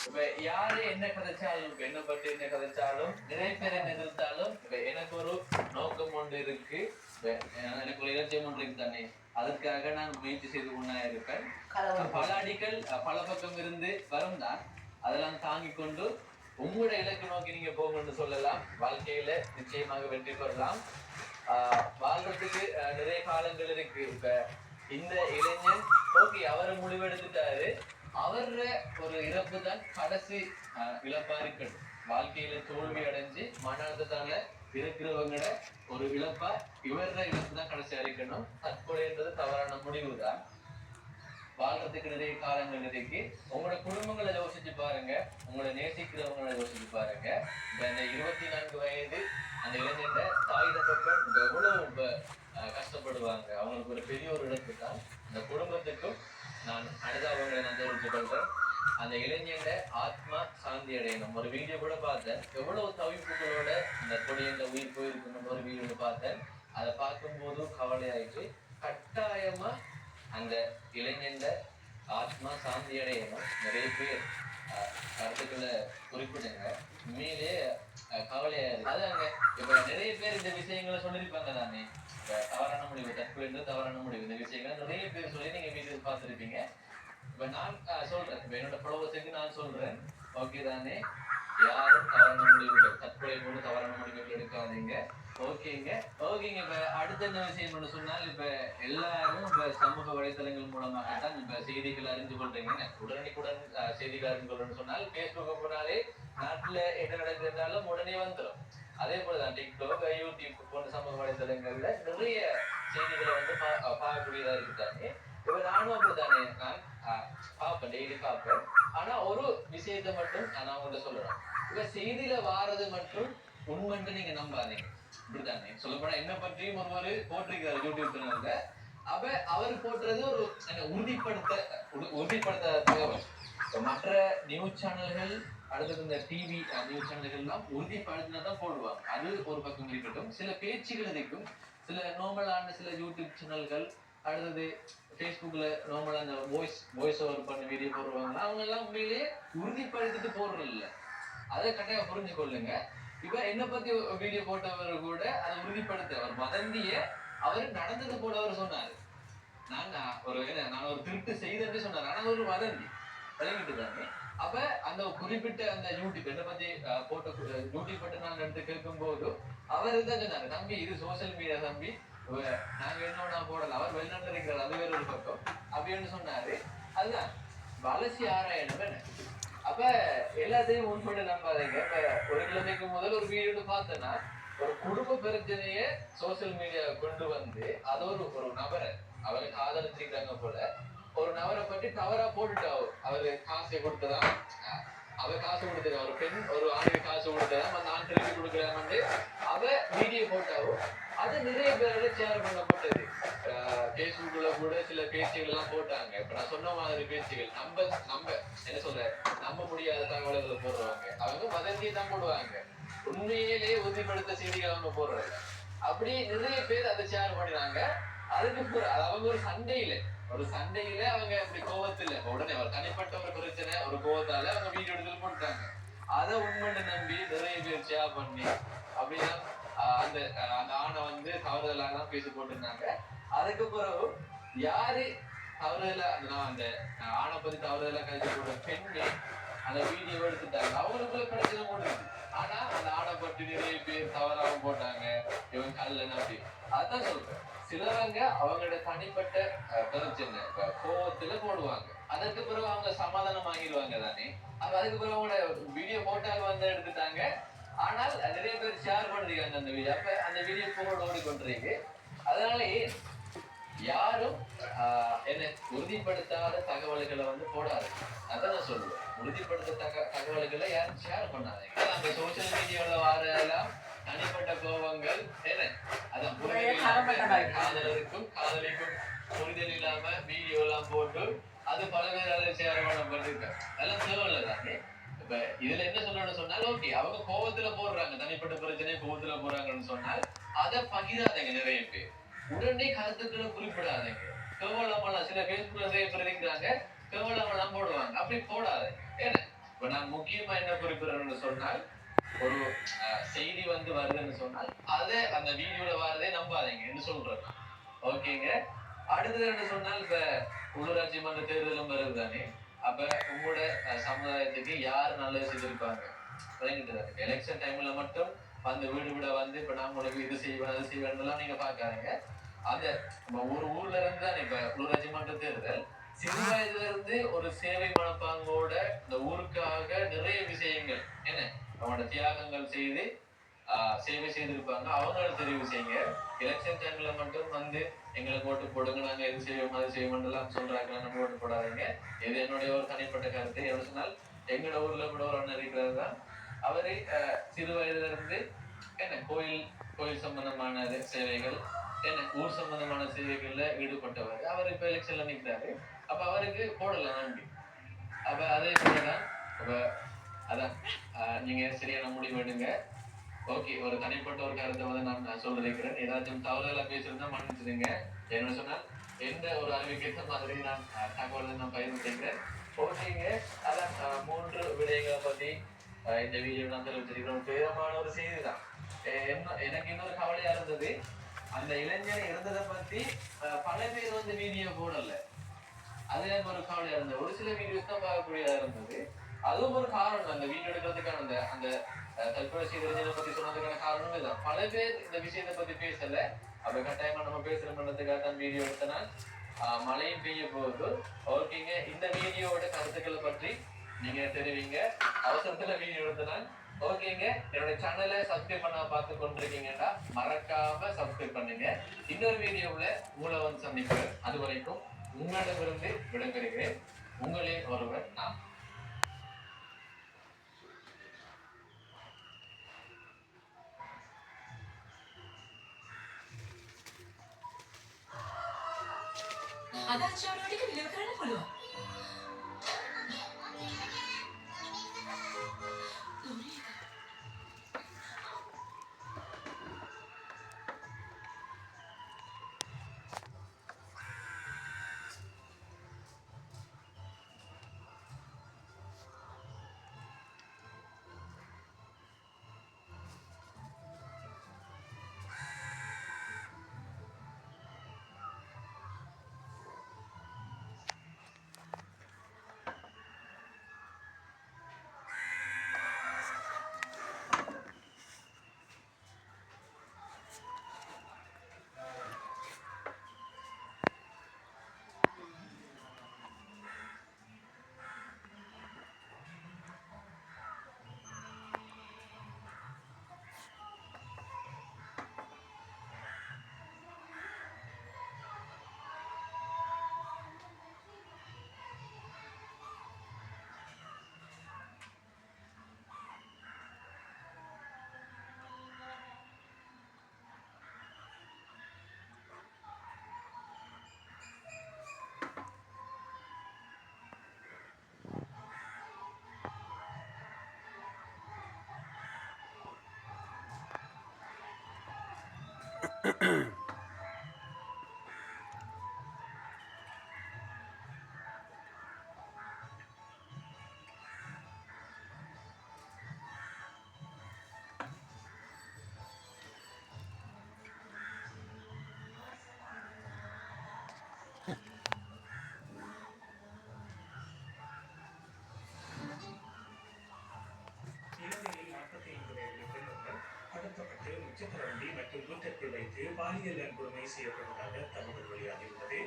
இப்ப யாரு என்ன கதைச்சாலும், இப்ப என்ன பற்றி என்ன கதைச்சாலும், நிறைய பேர் என்ன எதிர்த்தாலும், இப்ப எனக்கு ஒரு நோக்கம் ஒன்று இருக்கு, எனக்கு ஒரு இலட்சியம் ஒன்று இருக்கு தானே, அதற்காக நான் முயற்சி செய்து கொண்டா இருப்பேன். பல அடிகள் பல பக்கம் இருந்து வரும் தான், அதெல்லாம் தாங்கிக் கொண்டு உங்களோட இலக்கு நோக்கி நீங்க போங்கன்னு சொல்லலாம். வாழ்க்கையில நிச்சயமாக வெற்றி பெறலாம். வாழ்றதுக்கு நிறைய காலங்கள் இருக்கு. இப்ப இந்த இளைஞன் ஓகே அவரை முடிவெடுத்துட்டாரு, அவர ஒரு இறப்பு தான் கடைசி இழப்பா இருக்கணும். வாழ்க்கையில தோல்வி அடைஞ்சு மன அழுத்தத்தால இருக்கிறவங்களோட ஒரு இழப்பா இவர இழப்பு தான் கடைசியா இருக்கணும். தற்கொலைன்றது தவறான முடிவு தான். வாழ்றதுக்கு நிறைய காலங்கள் இருக்கு. உங்களோட குடும்பங்களை யோசிச்சு பாருங்க, உங்களை நேசிக்கிறவங்களை யோசிச்சு பாருங்க. இந்த 24 வயது அந்த இளைஞர்கிட்ட தாய் தகப்பன் எவ்வளவு கஷ்டப்படுவாங்க. அவங்களுக்கு ஒரு பெரிய ஒரு இழப்பு தான். அந்த குடும்பத்துக்கும் நான் அனுதாபங்களை நான் தெரிவித்து கொள்றேன். அந்த இளைஞர்கிட்ட ஆத்மா சாந்தி அடையணும். ஒரு வீடியோ கூட பார்த்தேன், எவ்வளவு தவிப்புகளோட அந்த கொடியந்த உயிர் போயிருக்கணும் ஒரு வீடியோ பார்த்தேன். அதை பார்க்கும்போது கவலையாயிட்டு கட்டாயமா அந்த இளைஞர்ல ஆத்மா சாந்தி அடையணும். நிறைய பேர் கருத்துக்களை குறிப்பிடுங்க. உண்மையிலே கவலையா இருக்கு. அதாங்க இப்ப நிறைய பேர் இந்த விஷயங்களை சொல்லியிருப்பாங்க தானே, தவறான முடிவு, தற்கொலை தவறான முடிவு, இந்த விஷயங்களை நிறைய பேர் சொல்லி நீங்க வீட்டில் பார்த்துருப்பீங்க. இப்ப நான் சொல்றேன், இப்ப என்னோட ஃபாலோவர்ஸுக்கு நான் சொல்றேன், ஓகே தானே, யாரும் தவறான முடிவுகள், தற்கொலை போல தவறான முடிவுகள் எடுக்காதீங்க. ஓகேங்க. இப்ப அடுத்த என்ன விஷயம் சொன்னால், இப்ப எல்லாரும் இப்ப சமூக வலைதளங்கள் மூலமாகத்தான் இப்ப செய்திகள் அறிந்து கொள்றீங்க. உடனுக்குடன் செய்திகள் அறிந்து கொள்றேன்னு சொன்னால், பேஸ்புக் போனாலே நாட்டுல என்ன நடக்குதுனாலும் உடனே வந்துடும். அதே போலதான் டிக்டாக், யூடியூப் போன்ற சமூக வலைதளங்கள்ல நிறைய செய்திகளை வந்து பார்க்கக்கூடியதா இருக்குதானே. இப்ப நானும் அப்படித்தானே, நான் பார்ப்பேன், டெய்லி பார்ப்பேன். ஆனா ஒரு விஷயத்தை மட்டும் நான் உங்கள்கிட்ட சொல்றேன், இப்ப செய்தியில வாரது மட்டும் உண்மைன்னு நீங்க நம்பாதீங்க. இப்படித்தானே சொல்லப்போனா என்ன பற்றியும் ஒருவர் போட்டிருக்கிறார் யூடியூப் சேனல்ல. அவர் போட்டுறது ஒரு உறுதிப்படுத்த தகவல். மற்ற நியூஸ் சேனல்கள், அடுத்தது இந்த டிவி நியூஸ் சேனல்கள் எல்லாம் உறுதிப்படுத்தினாதான் போடுவாங்க. அது ஒரு பக்கம் இருக்கட்டும். சில பேச்சுகள் இருக்கும், சில நார்மலான சில யூடியூப் சேனல்கள், அடுத்தது ஃபேஸ்புக்ல நார்மலா அந்த வாய்ஸ் ஓவர் பண்ண வீடியோ போடுவாங்க. அவங்க எல்லாம் உண்மையிலேயே உறுதிப்படுத்திட்டு போடுறது இல்லை. அதை கட்டாயம் புரிஞ்சு கொள்ளுங்க. இப்ப என்ன பத்தி வீடியோ போட்டவர் கூட அதை உறுதிப்படுத்த, அவர் வதந்திய அவர் நடந்தது போல அவர் சொன்னாரு. நான் ஒரு திருட்டு செய்தேன்னு சொன்னார். ஆனா ஒரு வதந்தி விளங்கிட்டு தானே. அப்ப அந்த குறிப்பிட்ட அந்த யூடியூப் என்ன பத்தி போட்ட யூடியூப் பட்டு நாங்க எடுத்து கேட்கும் போது அவர் தான் சொன்னாரு, தம்பி இது சோசியல் மீடியா தம்பி, நாங்க என்ன போடல, அவர் வெளிநாட்டுல இருக்கிறார், அது வேற ஒரு பக்கம் அப்படின்னு சொன்னாரு. அதுதான் வளர்ச்சி ஆராயணும். அப்ப எல்லாத்தையும் முன்பட்டு நம்பாதீங்க. இப்ப ஒரு கிழமைக்கு முதல் ஒரு வீடியோ பார்த்தேன்னா, ஒரு குடும்ப பிரச்சனைய சோசியல் மீடியா கொண்டு வந்து அது ஒரு நபரை அவங்க காதலிச்சிருக்காங்க போல, ஒரு நபரை பற்றி தவறா போட்டுட்டாவோ, அவரு காசை கொடுத்ததான், அவர் காசு கொடுத்தது, ஒரு பெண் ஒரு ஆணுக்கு காசு கொடுத்ததான் அந்த ஆண் திருப்பி கொடுக்குறாங்க அவ வீடியோ போட்டாவோ, அது நிறைய பேரோட ஷேர் பண்ணப்பட்டது. பேஸ்புக்ல கூட சில பேச்சுகள் எல்லாம் போட்டாங்க. இப்ப நான் சொன்ன மாதிரி பேச்சுகள் நம்ம என்ன சொல்ற, நம்ப முடியாத தகவல்களை போடுறாங்க. அவங்க வதந்தியை தான் போடுவாங்க, உண்மையிலேயே உறுதிப்படுத்த செய்திகள் அவங்க போடுறாங்க. அப்படி நிறைய பேர் அதை ஷேர் பண்ணினாங்க. அதுக்கு அவங்க ஒரு சண்டையில அவங்க அப்படி கோவத்துல உடனே ஒரு தனிப்பட்ட ஒரு பிரச்சனை, ஒரு கோவத்தால அவங்க வீடியோ எடுத்து போட்டாங்க. அதை உண்மைன்னு நம்பி நிறைய பேர் ஷேர் பண்ணி அப்படின்னா அந்த ஆணை வந்து தவறுதலாக பேசி போட்டிருந்தாங்க. அதுக்கு பிறகு யாரு தவறுதலா அந்த ஆணை பத்தி தவறுதலா கழிச்சு போட்ட பெண்ணு அந்த வீடியோ எடுத்துட்டாங்க. அவங்களுக்குள்ள பிரச்சனை போட்டுருக்கு. ஆனா அந்த ஆணை பற்றி நிறைய பேர் தவறாகவும் போட்டாங்க, இவங்க கல்லன் அப்படி. அதான் சொல்றேன், சிலவங்க அவங்களோட தனிப்பட்ட பிரச்சனை கோவத்துல போடுவாங்க. அதற்கு பிறகு அவங்க சமாதானம் ஆகிடுவாங்க தானே. அதுக்கு பிறகு அவங்களோட வீடியோ போட்டாங்க வந்து எடுத்துட்டாங்க. ஆனால் நிறைய பேர் ஷேர் பண்ணிருக்காங்க அந்த வீடியோ. அப்ப அந்த வீடியோ போட ஓடிக்கொண்டிருக்கு. அதனாலேயே யாரும் என்ன உறுதிப்படுத்தாத தகவல்களை வந்து போடாது. அதான் நான் சொல்லுவேன், உறுதிப்படுத்த தகவல்களை யாரும் ஷேர் பண்ணாதீங்க. அந்த சோசியல் மீடியாவில வாரெல்லாம் தனிப்பட்ட கோபங்கள் என்ன, அதான் காதலருக்கும் காதலிக்கும் புரிதல் இல்லாம வீடியோ எல்லாம் போட்டு அது பல பேரால ஷேர் பண்ணப்பட்டிருக்க, அதெல்லாம் தேவையில்லை தானே. இப்ப இதுல என்ன சொல்லணும்னு சொன்னால், ஓகே அவங்க கோவத்துல போடுறாங்க, தனிப்பட்ட பிரச்சனை கோவத்துல போடுறாங்கன்னு சொன்னால் அதை பகிராதீங்க. நிறைய பேர் உடனே கருத்துக்களை குறிப்பிடாதீங்க. கேவலமெல்லாம் சில பேஸ்புக்ல நிறைய பேர் இருக்கிறாங்க, கேவலமெல்லாம் போடுவாங்க. அப்படி போடாது. ஏன்னா இப்ப நான் முக்கியமா என்ன குறிப்பிடணும்னு சொன்னால் ஒரு செய்தி வந்து வருதுன்னு சொன்னால் அதை அந்த வீடியோல வரதே நம்பாதீங்க என்று சொல்றேன். ஓகேங்க. அடுத்தது என்ன சொன்னால் இப்ப உள்ளூராட்சி மன்ற தேர்தலும் வருது தானே. அப்ப உங்களோட சமுதாயத்துக்கு யார் நல்லது செய்திருப்பாங்க விளங்கிட்டு எலெக்ஷன் டைம்ல மட்டும் வந்து வீடு வீட வந்து இப்ப நான் உங்களுக்கு இது செய்வேன் அது செய்வேன் நீங்க பாக்காதீங்க. அந்த ஒரு ஊர்ல இருந்து தான் இப்ப உள்ளூராட்சி மன்ற தேர்தல் சிறு வயதுல இருந்து ஒரு சேவை மனப்பாங்கோட இந்த ஊருக்காக நிறைய விஷயங்கள் என்ன அவனோட தியாகங்கள் செய்து சேவை செய்திருப்பாங்க. அவங்கள தெரிவு செய்யுங்க. எலெக்ஷன் டைம்ல மட்டும் வந்து எங்களுக்கு ஓட்டு போடுங்க, நாங்க எது செய்வோம் அது செய்வோம் சொல்றாங்க. நம்ம ஓட்டு போடாதீங்க. இது என்னுடைய ஒரு தனிப்பட்ட கருத்து. என்ன சொன்னால் எங்களோட ஊர்ல கூட ஒரு அண்ணன் இருக்கிறது தான். அவரு சிறு வயதுல இருந்து என்ன கோயில் சம்பந்தமான சேவைகள் என்ன ஊர் சம்பந்தமான சேவைகள்ல ஈடுபட்டவர். அவர் இப்ப எலெக்ஷன்ல நிற்கிறாரு. அப்ப அவருக்கு போடலாம் நன்றி. அப்ப அதே போலதான் அப்ப அதான் நீங்க சரியான முடிவு எடுங்க. ஓகே, ஒரு தனிப்பட்ட ஒரு கருத்தை வந்து நான் சொல்லிருக்கிறேன். ஏதாச்சும் தவறுதலா பேசியிருந்தா மன்னிச்சிடுங்க. என்ன சொன்னால் எந்த ஒரு அறிவிக்கேற்ற மாதிரி நான் தகவலை நான் பகிர்ந்துக்கிறேன். ஓகேங்க. அதான் 3 விடயங்களை பத்தி இந்த வீடியோ நான் தெரிவிச்சிருக்கிறோம். பேரமான ஒரு செய்தி தான். எனக்கு இன்னொரு கவலையா இருந்தது, அந்த இளைஞர் இருந்ததை பத்தி பல பேர் வந்து வீடியோ போடல. அது எனக்கு ஒரு கவலையா இருந்தது. ஒரு சில வீடியோஸ் தான் பார்க்கக்கூடியதா இருந்தது. அதுவும் ஒரு காரணம். அந்த வீடியோ எடுக்கிறதுக்கான அந்த தற்கொலை செய்திருந்ததை பத்தி சொன்னதுக்கான காரணமே தான். பல பேர் இந்த விஷயத்தை பத்தி பேசல. அப்ப கட்டாயமா நம்ம பேசுறோம்ன்றதுக்காக தான் வீடியோ எடுத்தனா. மழையும் பெய்ய போகுது. ஓகேங்க. இந்த வீடியோட கருத்துக்களை பற்றி நீங்க தெரிவிங்க. அவசரத்துல வீடியோ எடுத்தனா. ஓகேங்க. என்னோட சேனலை சப்ஸ்கிரைப் பண்ண பார்த்து கொண்டிருக்கீங்கன்னா மறக்காம சப்ஸ்கிரைப் பண்ணுங்க. இன்னொரு வீடியோவில் உங்களை வந்து சந்திக்கிறேன். அது வரைக்கும் உங்களிடமிருந்து விடைபெறுகிறேன். உங்களே ஒருவர் நான். අදච්චාවලට විලව කරන්න පුළුවන්. உச்சக்கரவண்டி மற்றும் வீட்டிற்குள் வைத்து பாலியல் வன்கொடுமை செய்யப்பட்டதாக தகவல் வெளியாகியுள்ளது.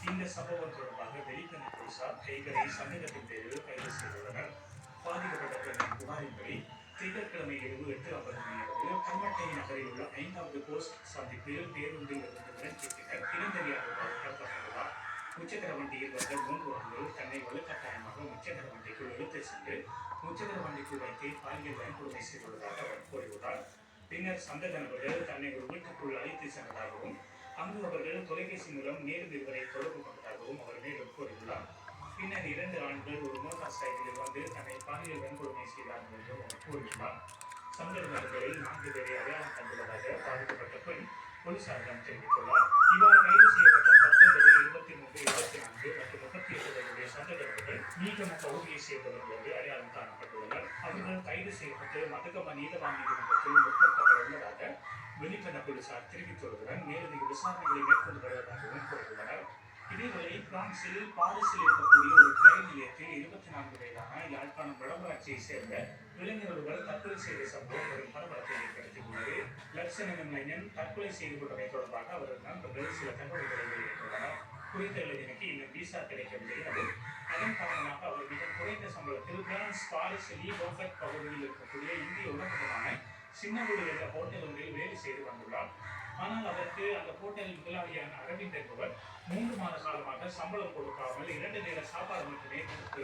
இந்த சம்பவம் தொடர்பாக வெளிக்கணி போலீசார் கைகளை சந்தேகத்தின் பேரில் கைது செய்துள்ளனர். பாதிக்கப்பட்ட பெண்ணின் புகாரின்படி திங்கட்கிழமை இரவு 8:50 மணியளவில் கல்மட்டை நகரில் உள்ள 5வது போஸ்ட் சந்திப்பில் பேருந்தில் இருந்து முயற்சித்தினர் இனந்தெரியாதவர் கடத்தப்பட்டுள்ளார். முச்சக்கரவண்டியில் வந்த 3 ஆண்கள் தன்னை வலுக்கட்டாயமாக முச்சக்கரவண்டிக்குள் இழுத்து சென்று முச்சக்கரவண்டிக்குள் வைத்து பாலியல் வன்கொடுமை செய்துள்ளதாக அவர் கூறியுள்ளார். பின்னர் சந்தேக நபர்கள் தன்னை ஒரு வீட்டுக்குள் அழைத்து சென்றதாகவும் அங்கு அவர்கள் தொலைபேசி மூலம் மேலும் இருவரை தொடர்பு கொண்டதாகவும் அவர் மேலும் கூறியுள்ளார். பின்னர் 2 ஆண்கள் ஒரு மோட்டார் சைக்கிளில் வந்து தன்னை பாலியல் வன்கொடுமை செய்தார்கள் என்றும் அவர் கூறியுள்ளார். சந்தேக நபர்களில் 4 பேரை அடையாளம் கண்டுள்ளதாக பாதிக்கப்பட்ட பெண் போலீசாரிடம் தெரிவித்துள்ளார். இவ்வாறு கைது செய்யப்பட்ட 19, 23, 24 மற்றும் 38 வயதுடைய சந்தேக நபர்கள் நீக்கம பகுதியை சேர்ந்தவர்கள் என்று அடையாளம் காணப்பட்டுள்ளனர். அவர்கள் கைது செய்யப்பட்டு மதுகம நீதவான் நீதிமன்றத்தில் முற்படுத்தப்பட உள்ளதாக வெளிப்பண்ண போலீசார் தெரிவித்துள்ளதுடன் மேலதிக விசாரணைகளை மேற்கொண்டு வருவதாகவும் கூறியுள்ளனர். இதேவேளை பிரான்சில் பாரிஸில் இருக்கக்கூடிய ஒரு ரயில் நிலையத்தில் 24 வயதான யாழ்ப்பாணம் வடமராட்சியை சேர்ந்த இளைஞர் ஒருவர் தற்கொலை செய்த சம்பவம் ஒரு பரபரப்பை ஏற்படுத்தியுள்ளது. லக்ஷன் எனும் இளைஞன் தற்கொலை செய்து கொண்டமை தொடர்பாக அவரது நண்பர்கள் சில தகவல்களை வெளியிட்டுள்ளனர். குறித்த இளைஞனுக்கு இன்னும் விசா கிடைக்கவில்லை. அதன் காரணமாக அவர் மிக குறைந்த சம்பளத்தில் பிரான்ஸ் பாரிஸ் லீ போஃபெட் பகுதியில் இருக்கக்கூடிய இந்திய உணவகமான சின்னவீடு என்ற ஹோட்டல் ஒன்றில் வேலை செய்து வந்துள்ளார். ஆனால் அவருக்கு அந்த ஹோட்டல் முதலாளியான அரவிந்த் என்பவர் 3 மாத காலமாக சம்பளம் கொடுக்காமல் 2 நேர சாப்பாடு மட்டுமே கொடுத்து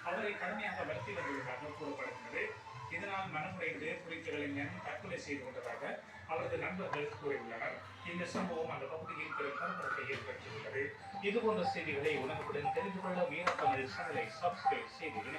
அவரை கடுமையாக வருத்தி வந்துள்ளதாக கூறப்படுகிறது. இதனால் மனமுடைந்து குறித்த இளைஞன் தற்கொலை செய்து கொண்டதாக அவரது நண்பர்கள் கூறியுள்ளனர். இந்த சம்பவம் அந்த பகுதியில் பெரும் பரபரப்பை ஏற்படுத்தியுள்ளது. இதுபோன்ற செய்திகளை உடனுக்குடன் தெரிந்து கொள்ள மீனத்தமிழ் சேனலை சப்ஸ்கிரைப் செய்து